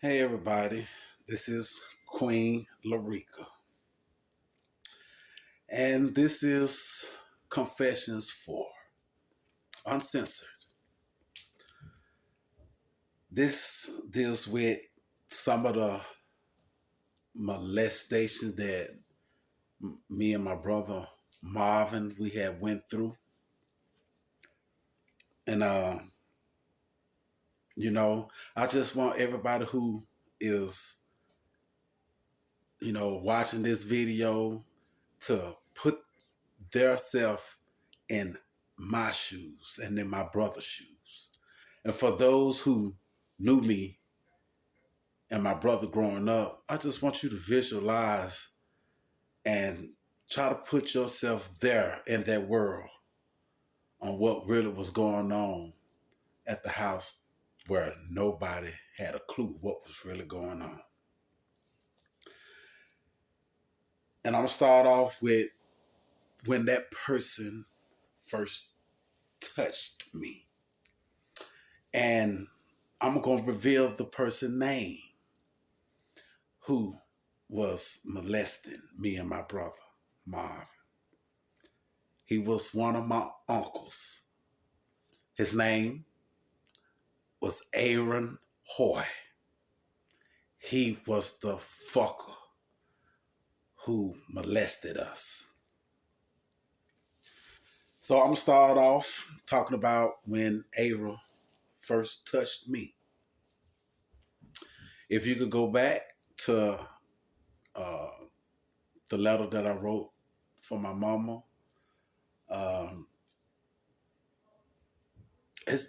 Hey everybody, this is Queen Larica, and this is Confessions 4, Uncensored. This deals with some of the molestation that me and my brother Marvin we had went through, and I just want everybody who is watching this video to put their self in my shoes and in my brother's shoes. And for those who knew me and my brother growing up, I just want you to visualize and try to put yourself there in that world on what really was going on at the house where nobody had a clue what was really going on. And I'm going to start off with when that person first touched me. And I'm going to reveal the person's name who was molesting me and my brother, Marv. He was one of my uncles. His name was Aaron Hoy. He was the fucker who molested us. So I'm going to start off talking about when Aaron first touched me. If you could go back to uh, the letter that I wrote for my mama, um, it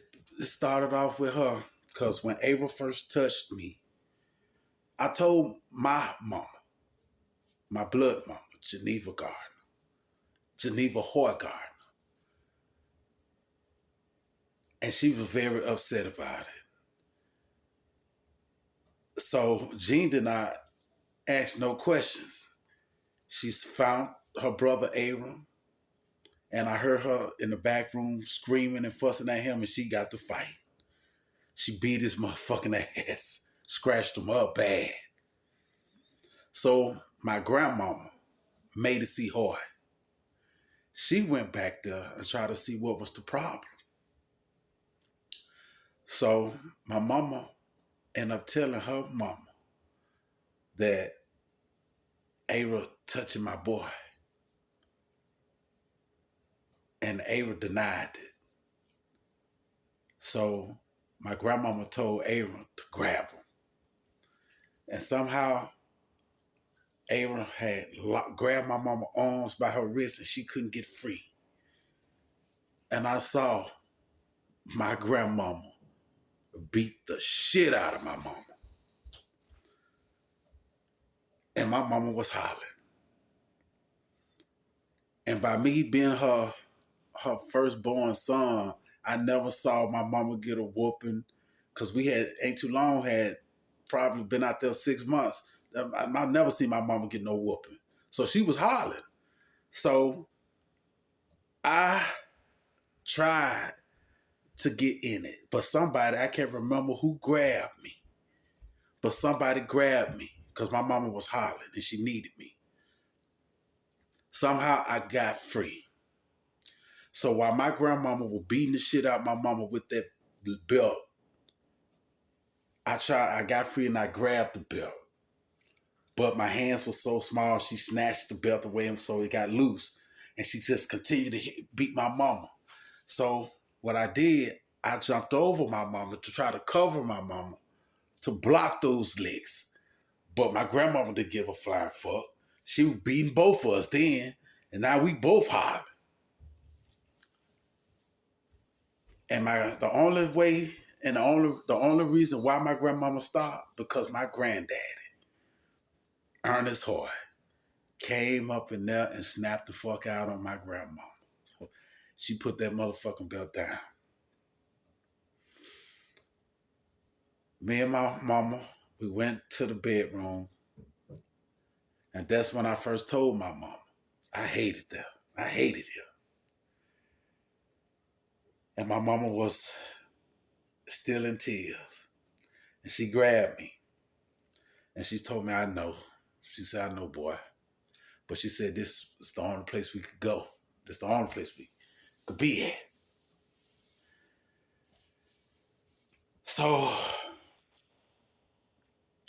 started off with her because when Aaron first touched me, I told my mama, my blood mama, Geneva Hoy Gardner, and she was very upset about it. So Jean did not ask no questions. She found her brother Aaron, and I heard her in the back room screaming and fussing at him, and she got to fight. She beat his motherfucking ass, scratched him up bad. So my grandmama, Maida C. Hoy, she went back there and tried to see what was the problem. So my mama ended up telling her mama that Aaron touching my boy. And Aaron denied it. So my grandmama told Aaron to grab him. And somehow Aaron had grabbed my mama's arms by her wrist and she couldn't get free. And I saw my grandmama beat the shit out of my mama. And my mama was hollering. And by me being her firstborn son, I never saw my mama get a whooping because we ain't too long, had probably been out there 6 months. I never seen my mama get no whooping. So she was hollering. So I tried to get in it, but somebody, I can't remember who grabbed me, but somebody grabbed me because my mama was hollering and she needed me. Somehow I got free. So while my grandmama was beating the shit out of my mama with that belt, I got free and I grabbed the belt. But my hands were so small, she snatched the belt away and so it got loose. And she just continued to beat my mama. So what I did, I jumped over my mama to try to cover my mama, to block those licks. But my grandmama didn't give a flying fuck. She was beating both of us then, and now we both hollering. And the only way and the only reason why my grandmama stopped, because my granddaddy, Ernest Hoy, came up in there and snapped the fuck out on my grandmama. She put that motherfucking belt down. Me and my mama, we went to the bedroom, and that's when I first told my mama I hated them. I hated him. And my mama was still in tears. And she grabbed me. And she told me, I know. She said, I know, boy. But she said, this is the only place we could go. This is the only place we could be at. So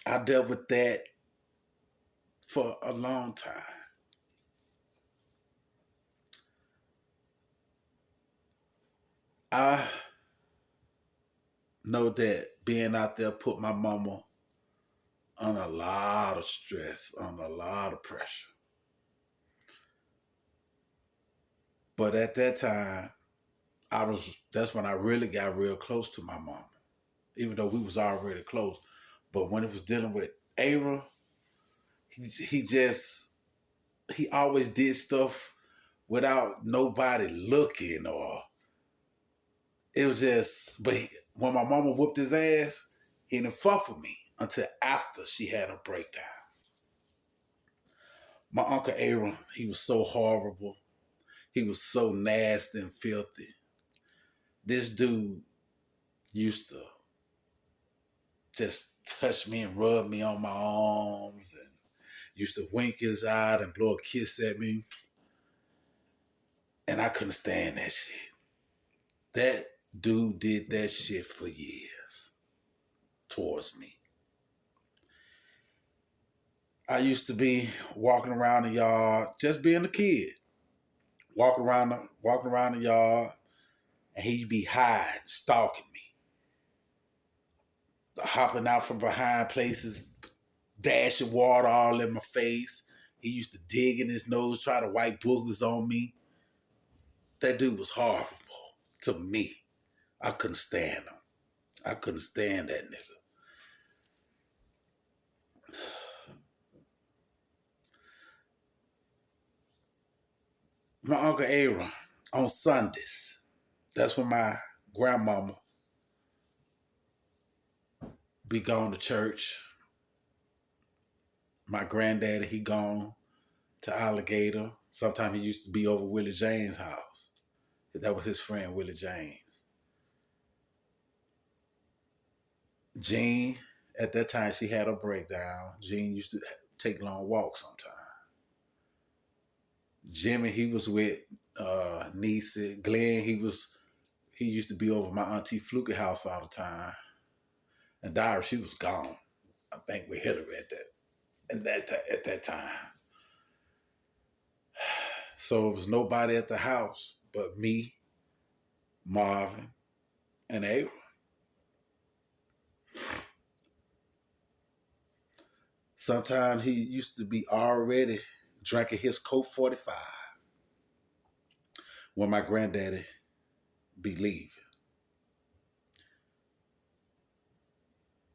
I dealt with that for a long time. I know that being out there put my mama on a lot of stress, on a lot of pressure. But at that time, that's when I really got real close to my mama, even though we was already close. But when it was dealing with Aaron, he always did stuff without nobody looking, or it was just, when my mama whooped his ass, he didn't fuck with me until after she had a breakdown. My Uncle Aaron, he was so horrible. He was so nasty and filthy. This dude used to just touch me and rub me on my arms and used to wink his eye and blow a kiss at me. And I couldn't stand that shit. That dude did that shit for years towards me. I used to be walking around the yard, just being a kid, walking around the yard, and he'd be hiding, stalking me, hopping out from behind places, dashing water all in my face. He used to dig in his nose, try to wipe boogers on me. That dude was horrible to me. I couldn't stand him. I couldn't stand that nigga. My Uncle Aaron, on Sundays, that's when my grandmama be going to church. My granddaddy, he gone to Alligator. Sometimes he used to be over Willie James' house. That was his friend, Willie James. Jean, at that time, she had a breakdown. Jean used to take long walks sometimes. Jimmy, he was with Niecy. Glenn, he used to be over my auntie Fluke's house all the time. And Dara, she was gone. I think we hit her at that time. So it was nobody at the house but me, Marvin, and Aaron. Sometimes he used to be already drinking his Coke 45 when my granddaddy be leaving.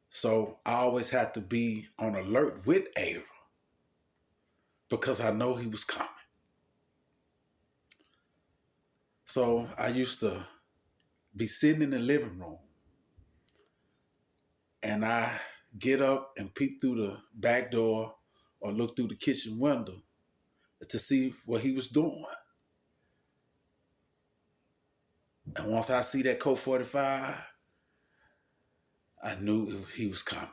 So I always had to be on alert with Aaron because I know he was coming. So I used to be sitting in the living room and I get up and peep through the back door or look through the kitchen window to see what he was doing. And once I see that Coke 45, I knew he was coming.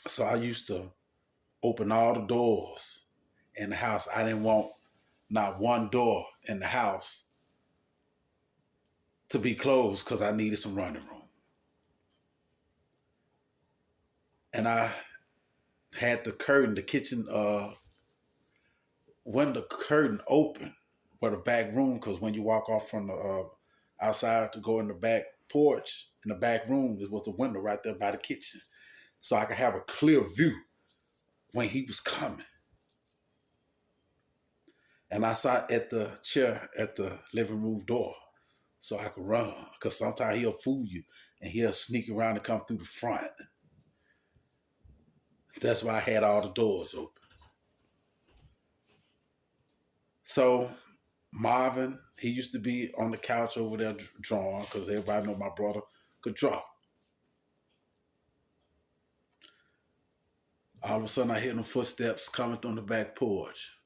So I used to open all the doors in the house. I didn't want not one door in the house to be closed because I needed some running room. And I had the kitchen window curtain open for the back room, because when you walk off from the outside to go in the back porch, in the back room, there was a window right there by the kitchen. So I could have a clear view when he was coming. And I sat at the chair at the living room door so I could run, because sometimes he'll fool you and he'll sneak around and come through the front. That's why I had all the doors open. So Marvin, he used to be on the couch over there drawing, because everybody know my brother could draw. All of a sudden I hear them footsteps coming from the back porch.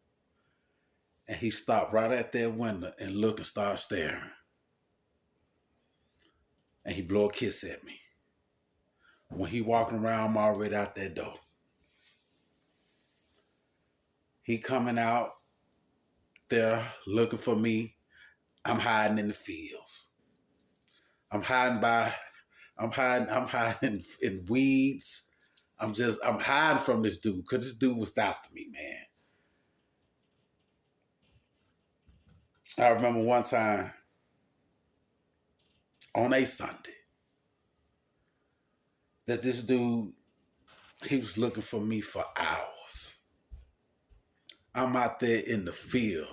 And he stopped right at that window and looked and started staring. And he blew a kiss at me. When he walking around, I'm already out that door. He coming out there looking for me. I'm hiding in the fields. I'm hiding by. I'm hiding in weeds. I'm hiding from this dude because this dude was after me, man. I remember one time on a Sunday that this dude, he was looking for me for hours. I'm out there in the field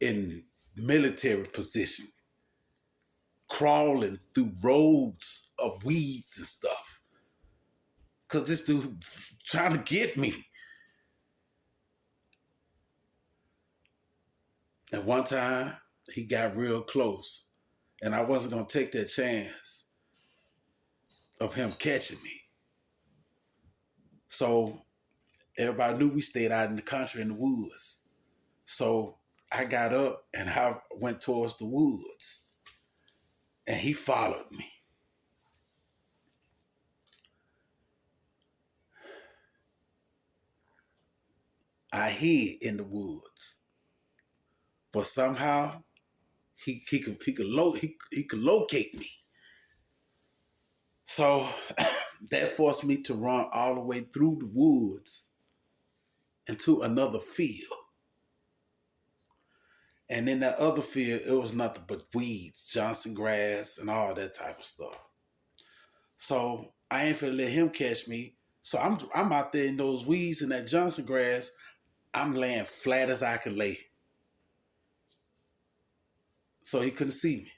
in military position, crawling through roads of weeds and stuff. Cause this dude trying to get me. And one time he got real close, and I wasn't gonna take that chance of him catching me. So everybody knew we stayed out in the country in the woods. So I got up and I went towards the woods, and he followed me. I hid in the woods, but somehow he could locate me. So that forced me to run all the way through the woods into another field. And in that other field, it was nothing but weeds, Johnson grass, and all that type of stuff. So I ain't finna let him catch me. So I'm out there in those weeds and that Johnson grass. I'm laying flat as I could lay. So he couldn't see me.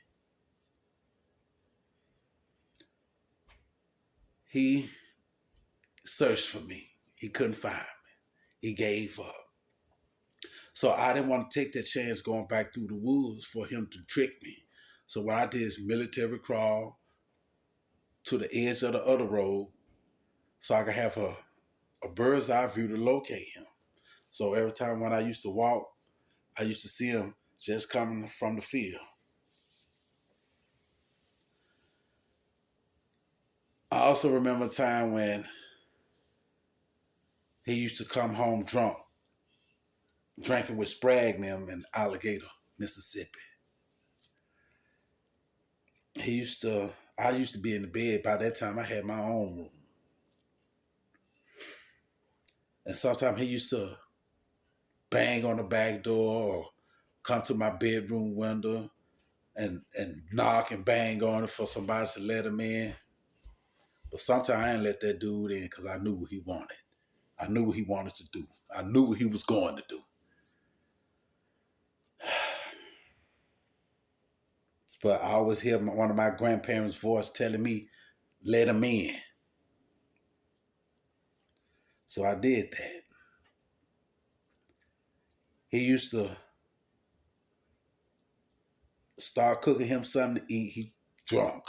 He searched for me. He couldn't find me. He gave up. So I didn't want to take that chance going back through the woods for him to trick me. So what I did is military crawl to the edge of the other road so I could have a bird's eye view to locate him. So every time when I used to walk, I used to see him just coming from the field. I also remember a time when he used to come home drunk, drinking with Sprague and them in Alligator, Mississippi. I used to be in the bed. By that time, I had my own room. And sometimes he used to bang on the back door or come to my bedroom window and knock and bang on it for somebody to let him in. But sometimes I didn't let that dude in because I knew what he wanted. I knew what he wanted to do. I knew what he was going to do. But I always hear one of my grandparents' voice telling me, let him in. So I did that. He used to start cooking him something to eat. He drunk.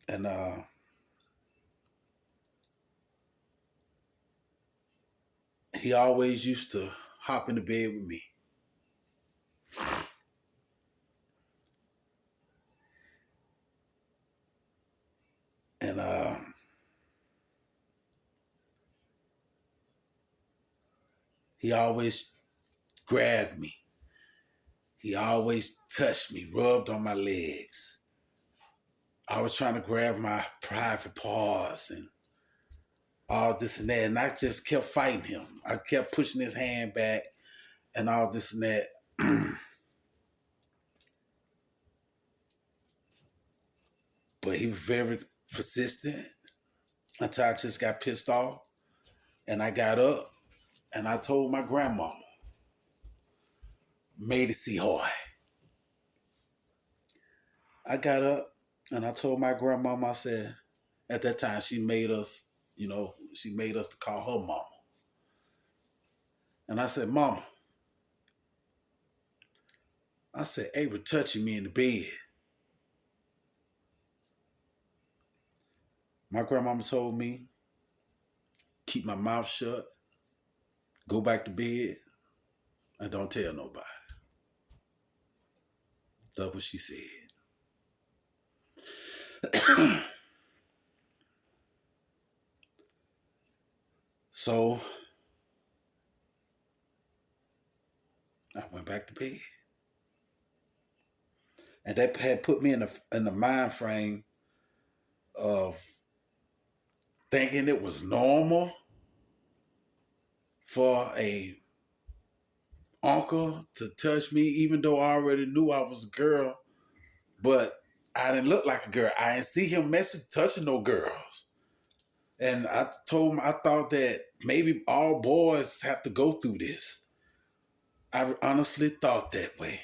And he always used to hop in the bed with me. And he always grabbed me. He always touched me, rubbed on my legs. I was trying to grab my private parts and all this and that. And I just kept fighting him. I kept pushing his hand back and all this and that. But he was very persistent until I just got pissed off. And I got up and I told my grandmama, made it see hard. I got up and I told my grandmama, I said, at that time she made us, she made us to call her mama. And I said, Mama, I said, Avery touching me in the bed. My grandmama told me, keep my mouth shut, go back to bed, and don't tell nobody. That's what she said. So I went back to bed. And that had put me in the mind frame of thinking it was normal for a uncle to touch me, even though I already knew I was a girl, but I didn't look like a girl. I didn't see him touching no girls. And I told him I thought that maybe all boys have to go through this. I honestly thought that way.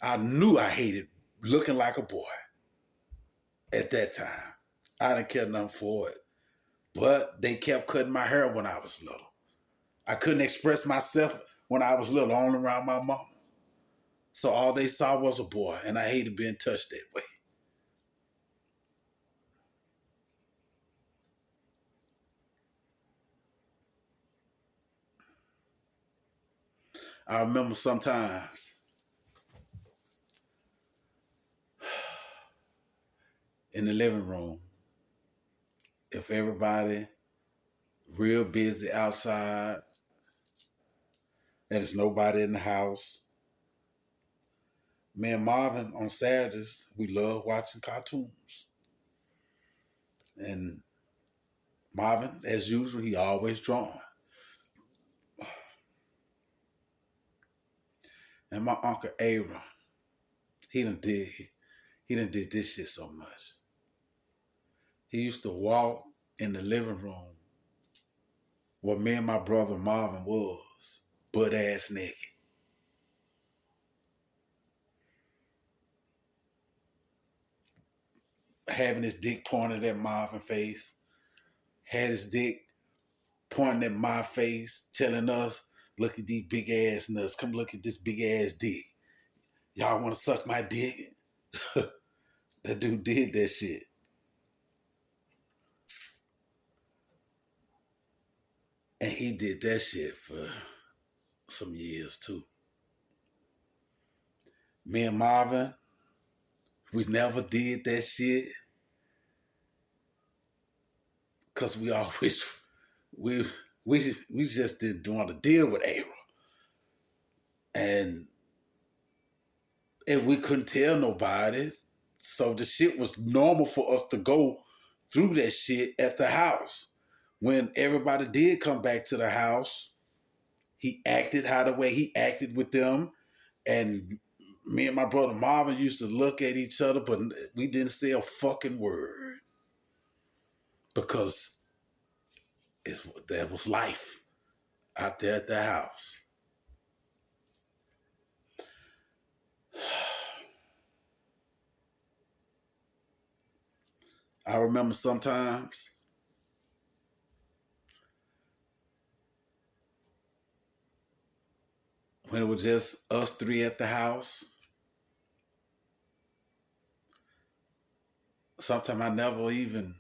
I knew I hated looking like a boy at that time. I didn't care nothing for it. But they kept cutting my hair when I was little. I couldn't express myself when I was little, only around my mom. So all they saw was a boy, and I hated being touched that way. I remember sometimes in the living room, if everybody real busy outside and there's nobody in the house, me and Marvin on Saturdays, we love watching cartoons. And Marvin, as usual, he always drawing. And my uncle Aaron, he done did he done did this shit so much. He used to walk in the living room where me and my brother Marvin was, butt ass naked. Having his dick pointed at Marvin's face, had his dick pointing at my face, telling us, look at these big ass nuts, come look at this big ass dick. Y'all wanna suck my dick? That dude did that shit. And he did that shit for some years too. Me and Marvin, we never did that shit because we always we we just didn't want to deal with April, and we couldn't tell nobody, so the shit was normal for us to go through that shit at the house. When everybody did come back to the house, he acted how the way he acted with them, and me and my brother Marvin used to look at each other, but we didn't say a fucking word because that was life out there at the house. I remember sometimes when it was just us three at the house. Sometimes I never even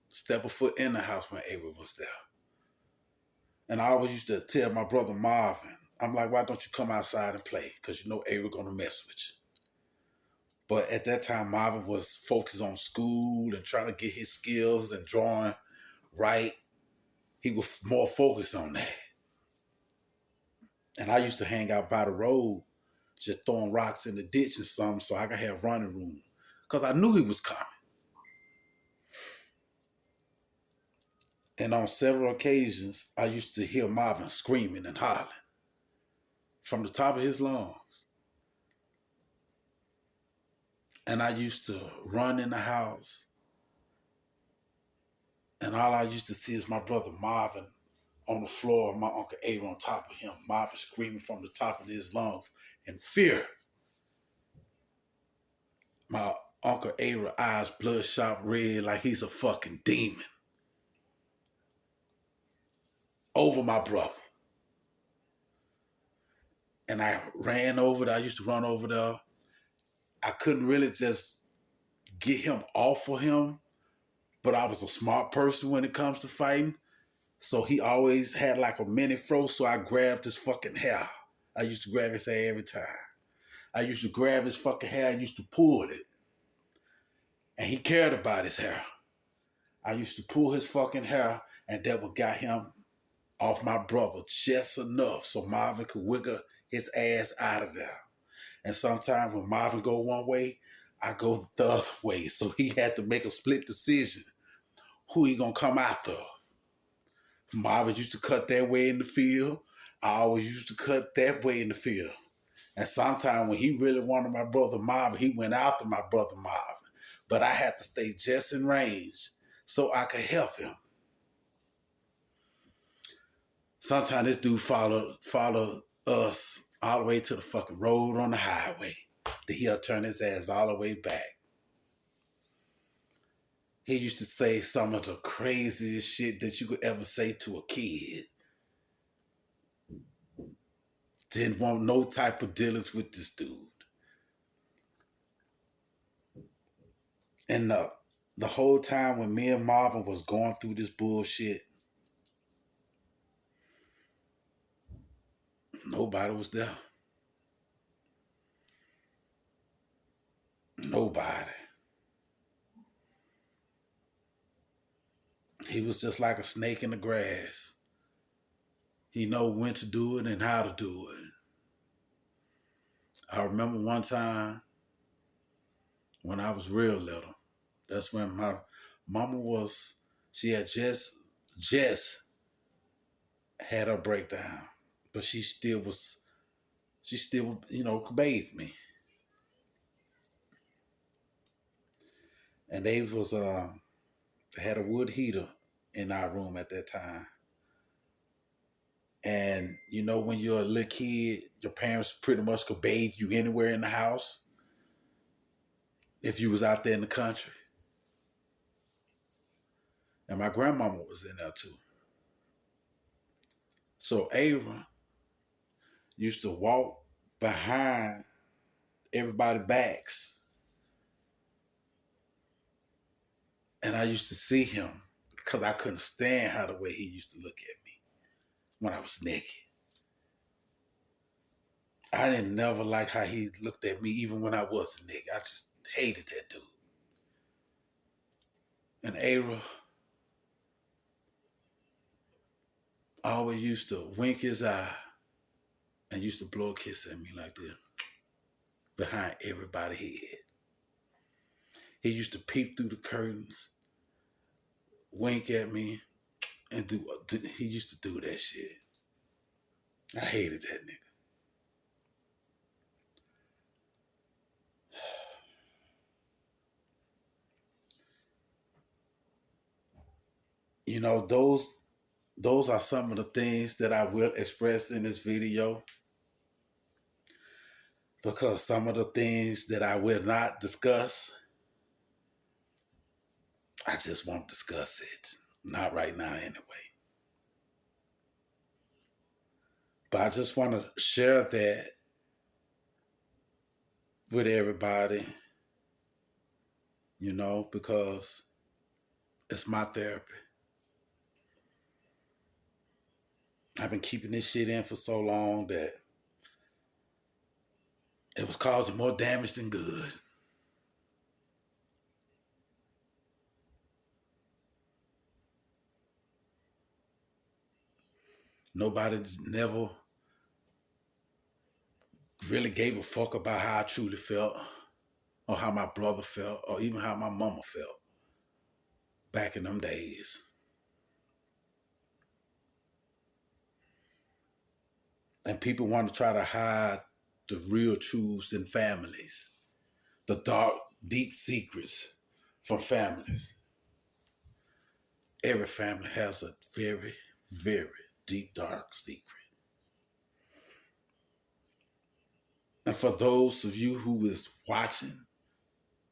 step a foot in the house when Ava was there. And I always used to tell my brother Marvin, I'm like, why don't you come outside and play? Because you know Ava gonna mess with you. But at that time, Marvin was focused on school and trying to get his skills and drawing right. He was more focused on that. And I used to hang out by the road, just throwing rocks in the ditch and something so I could have running room. Because I knew he was coming. And on several occasions, I used to hear Marvin screaming and hollering from the top of his lungs. And I used to run in the house, and all I used to see is my brother Marvin on the floor, and my Uncle Aaron on top of him, Marvin screaming from the top of his lungs in fear. My Uncle Aaron's eyes bloodshot red like he's a fucking demon over my brother. And I ran over there. I used to run over there. I couldn't really just get him off of him, but I was a smart person when it comes to fighting. So he always had like a mini fro, so I grabbed his fucking hair. I used to grab his hair every time. I used to grab his fucking hair and used to pull it. And he cared about his hair. I used to pull his fucking hair, and that would got him off my brother just enough so Marvin could wiggle his ass out of there. And sometimes when Marvin go one way, I go the other way. So he had to make a split decision who he gonna come after. Marvin used to cut that way in the field. I always used to cut that way in the field. And sometimes when he really wanted my brother Marvin, he went after my brother Marvin. But I had to stay just in range so I could help him. Sometimes this dude follow us all the way to the fucking road on the highway. Then he'll turn his ass all the way back. He used to say some of the craziest shit that you could ever say to a kid. Didn't want no type of dealings with this dude. And the whole time when me and Marvin was going through this bullshit, nobody was there. Nobody. He was just like a snake in the grass. He know when to do it and how to do it. I remember one time when I was real little. That's when my mama she had just had her breakdown. But she still, bathed me. And they had a wood heater in our room at that time. And when you're a little kid, your parents pretty much could bathe you anywhere in the house if you was out there in the country. And my grandmama was in there too. So Aaron used to walk behind everybody's backs. And I used to see him because I couldn't stand how the way he used to look at me when I was naked. I didn't never like how he looked at me even when I was a nigga. I just hated that dude. And Aaron always used to wink his eye and used to blow a kiss at me like this behind everybody's head. He used to peep through the curtains, wink at me, and he used to do that shit. I hated that nigga. Those are some of the things that I will express in this video, because some of the things that I will not discuss, I just won't discuss it. Not right now anyway. But I just want to share that with everybody, because it's my therapy. I've been keeping this shit in for so long that it was causing more damage than good. Nobody never really gave a fuck about how I truly felt, or how my brother felt, or even how my mama felt back in them days. And people want to try to hide the real truths in families, the dark, deep secrets from families. Every family has a very, very deep, dark secret. And for those of you who is watching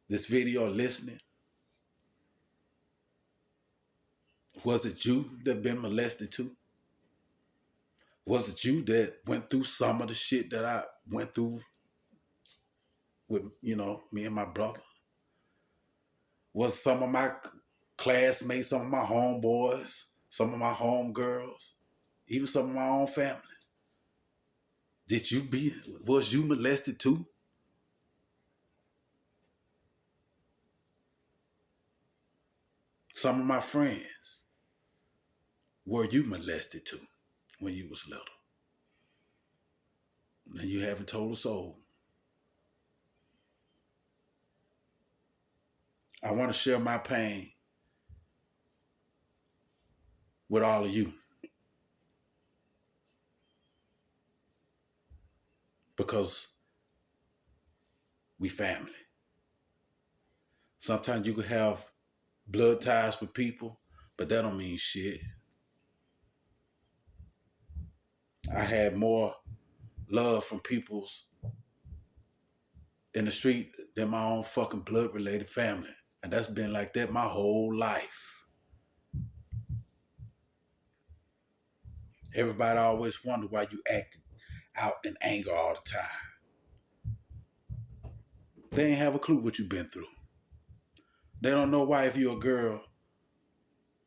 this video or listening, was it you that been molested too? Was it you that went through some of the shit that I went through with, me and my brother? Was some of my classmates, some of my homeboys, some of my homegirls, even some of my own family? Was you molested too? Some of my friends, were you molested too when you was little? And you haven't told a soul. I want to share my pain with all of you because we family. Sometimes you can have blood ties with people, but that don't mean shit. I had more love from people's in the street than my own fucking blood related family. And that's been like that my whole life. Everybody always wonder why you act out in anger all the time. They ain't have a clue what you've been through. They don't know why if you're a girl,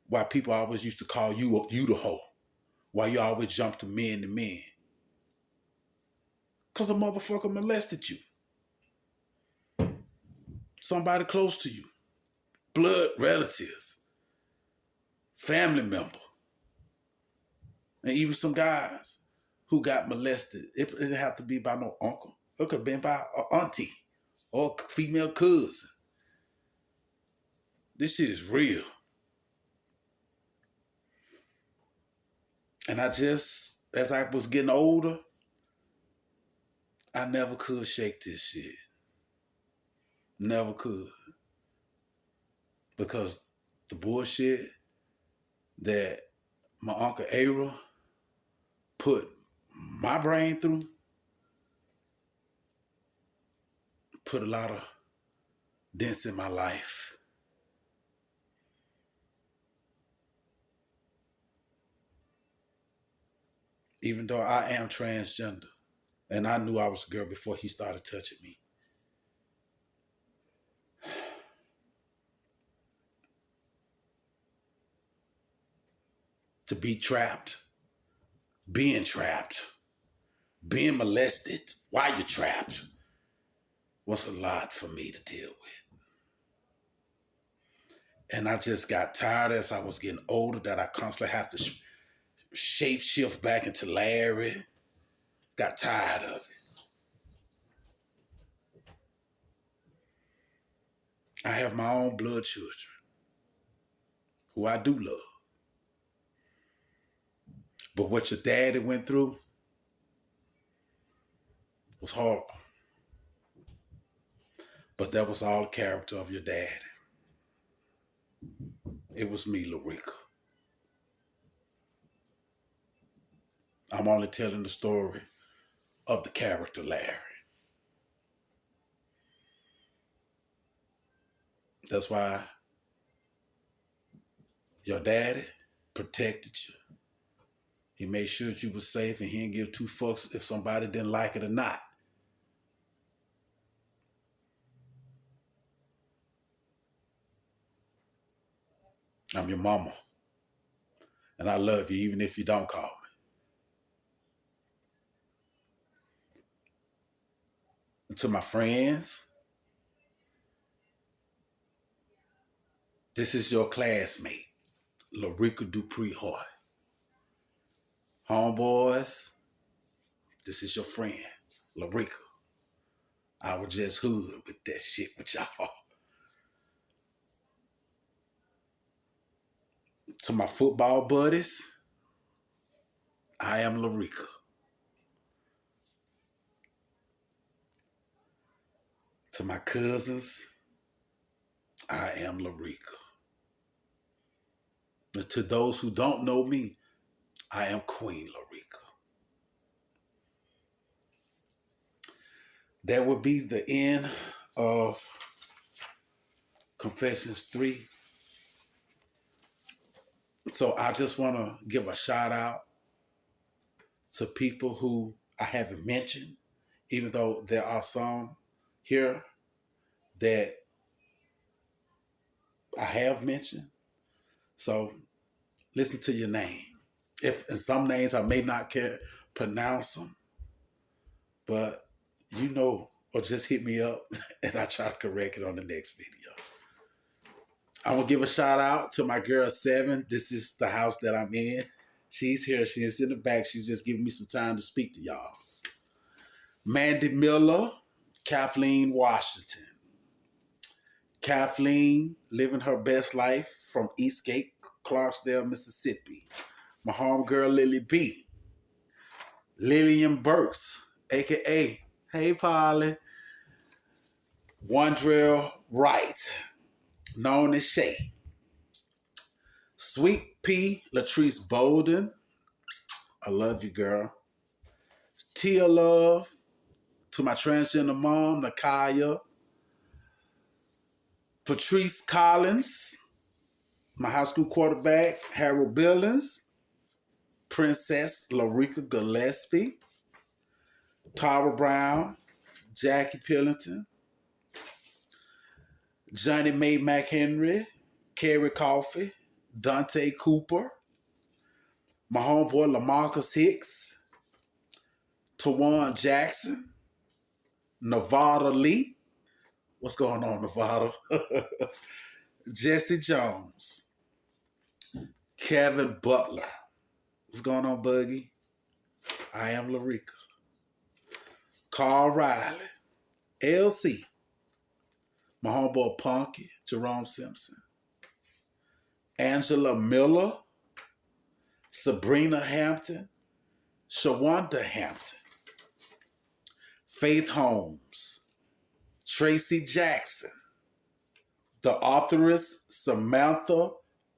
why people always used to call you the hoe. Why you always jump to men to men. Because a motherfucker molested you. Somebody close to you. Blood relative. Family member. And even some guys who got molested. It didn't have to be by no uncle. It could have been by an auntie or a female cousin. This shit is real. And as I was getting older, I never could shake this shit. Never could. Because the bullshit that my Uncle Ara put my brain through put a lot of dents in my life. Even though I am transgender, and I knew I was a girl before he started touching me. To be trapped, being molested while you're trapped was a lot for me to deal with. And I just got tired as I was getting older that I constantly have to shape shift back into Larry. Got tired of it. I have my own blood children who I do love. But what your daddy went through was horrible. But that was all the character of your daddy. It was me, Larica. I'm only telling the story of the character Larry. That's why your daddy protected you. He made sure that you were safe and he didn't give two fucks if somebody didn't like it or not. I'm your mama. And I love you even if you don't call me. And to my friends, this is your classmate, Larica Dupree Hart. Homeboys, this is your friend, Larica. I was just hood with that shit with y'all. To my football buddies, I am Larica. To my cousins, I am Larica. And to those who don't know me, I am Queen Larica. That would be the end of Confessions 3. So I just want to give a shout out to people who I haven't mentioned, even though there are some here that I have mentioned. So listen to your name. If in some names I may not care pronounce them, but you know, or just hit me up and I try to correct it on the next video. I will give a shout out to my girl Seven. This is the house that I'm in. She's here. She is in the back. She's just giving me some time to speak to y'all. Mandy Miller, Kathleen Washington. Kathleen living her best life from Eastgate, Clarksdale, Mississippi. My homegirl Lily B. Lillian Burks, aka Hey Polly. Wondrell Wright, known as Shay. Sweet P. Latrice Bolden. I love you, girl. Tia Love. To my transgender mom, Nakaya. Patrice Collins. My high school quarterback, Harold Billings. Princess Larica Gillespie. Tara Brown. Jackie Pillington. Johnny Mae McHenry. Carrie Coffey. Dante Cooper. My homeboy LaMarcus Hicks. Tawan Jackson. Nevada Lee. What's going on, Nevada? Jesse Jones. Kevin Butler. What's going on, Buggy? I am Larica. Carl Riley. LC. My homeboy Punky. Jerome Simpson. Angela Miller. Sabrina Hampton. Shawanda Hampton. Faith Holmes. Tracy Jackson. The authoress Samantha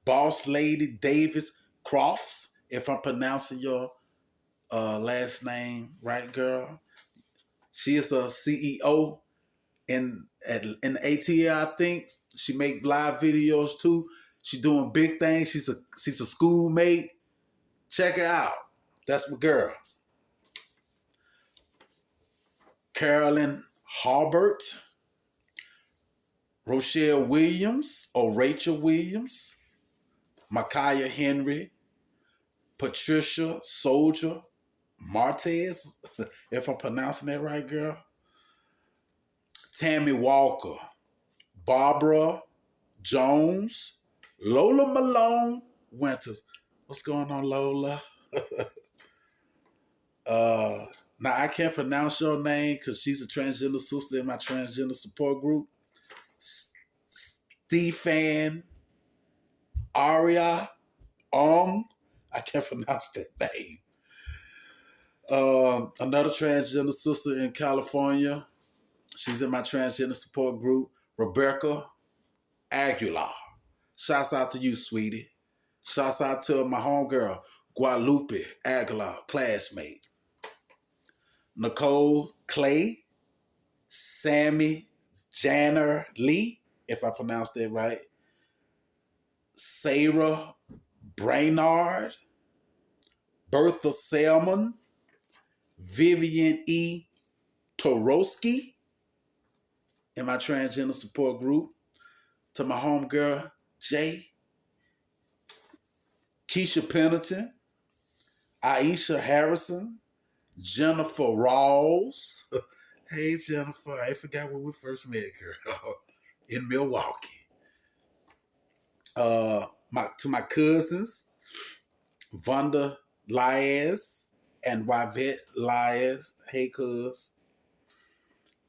Boss Lady Davis Crofts, if I'm pronouncing your last name right, girl. She is a CEO in ATL, I think. She make live videos too. She doing big things. She's a schoolmate. Check her out. That's my girl. Carolyn Harbert. Rochelle Williams or Rachel Williams. Micaiah Henry. Patricia Soldier Martez, if I'm pronouncing that right, girl. Tammy Walker. Barbara Jones. Lola Malone Winters. What's going on, Lola? Now, I can't pronounce your name because she's a transgender sister in my transgender support group. Stefan Aria I can't pronounce that name. Another transgender sister in California. She's in my transgender support group. Rebecca Aguilar. Shouts out to you, sweetie. Shouts out to my homegirl, Guadalupe Aguilar, classmate. Nicole Clay. Sammy Janner Lee, if I pronounced that right. Sarah Brainard. Bertha Selman. Vivian E. Torowski in my transgender support group. To my homegirl, Jay. Keisha Pennington. Aisha Harrison. Jennifer Rawls. Hey, Jennifer. I forgot when we first met, girl. In Milwaukee. To my cousins, Vonda Lias and Yvette Lias. Hey, cuz.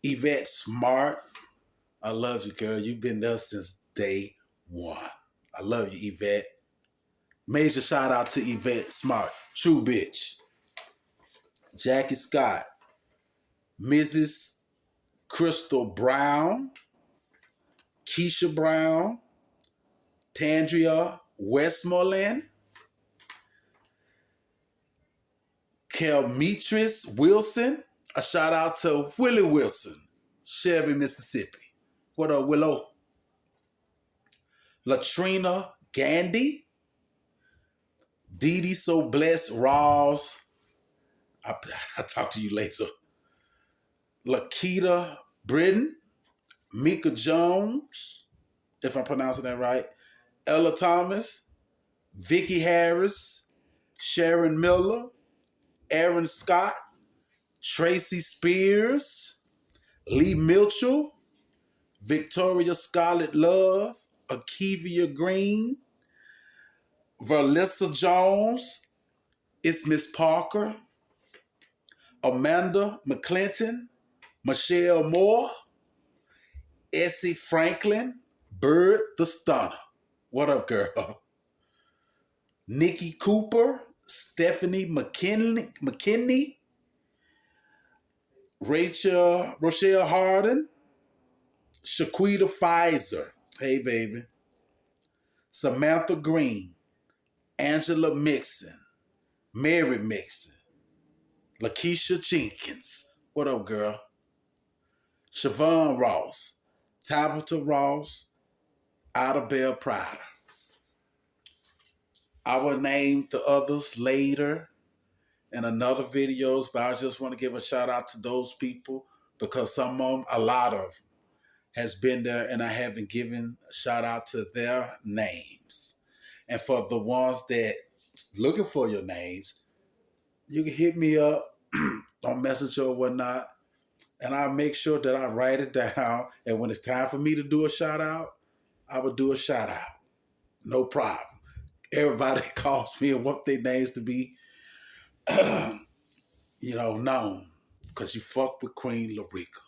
Yvette Smart. I love you, girl. You've been there since day one. I love you, Yvette. Major shout out to Yvette Smart. True bitch. Jackie Scott. Mrs. Crystal Brown. Keisha Brown. Tandria Westmoreland. Kelmetris Wilson. A shout out to Willie Wilson. Shelby, Mississippi. What up, Willow? Latrina Gandy. Dee Dee So Blessed Rawls. I'll talk to you later. Lakita Britton. Mika Jones, if I'm pronouncing that right. Ella Thomas. Vicky Harris. Sharon Miller. Aaron Scott. Tracy Spears. Lee Mitchell. Victoria Scarlett Love. Akivia Green, Verlissa Jones, It's Miss Parker, Amanda McClinton, Michelle Moore, Essie Franklin, Bird the Stunner. What up, girl? Nikki Cooper, Stephanie McKinney, Rochelle Harden, Shaquita Pfizer. Hey, baby. Samantha Green, Angela Mixon, Mary Mixon, Lakeisha Jenkins. What up, girl? Siobhan Ross, Tabitha Ross, Idabelle Pryor. I will name the others later in another videos, but I just want to give a shout out to those people because some of them, a lot of them, has been there and I haven't given a shout out to their names. And for the ones that looking for your names, you can hit me up on Messenger or whatnot, and I'll make sure that I write it down. And when it's time for me to do a shout out, I will do a shout out. No problem. Everybody calls me and want their names to be, known because you fuck with Queen Larica.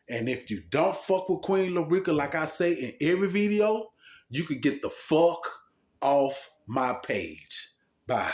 And if you don't fuck with Queen Larica, like I say in every video, you could get the fuck off my page. Bye.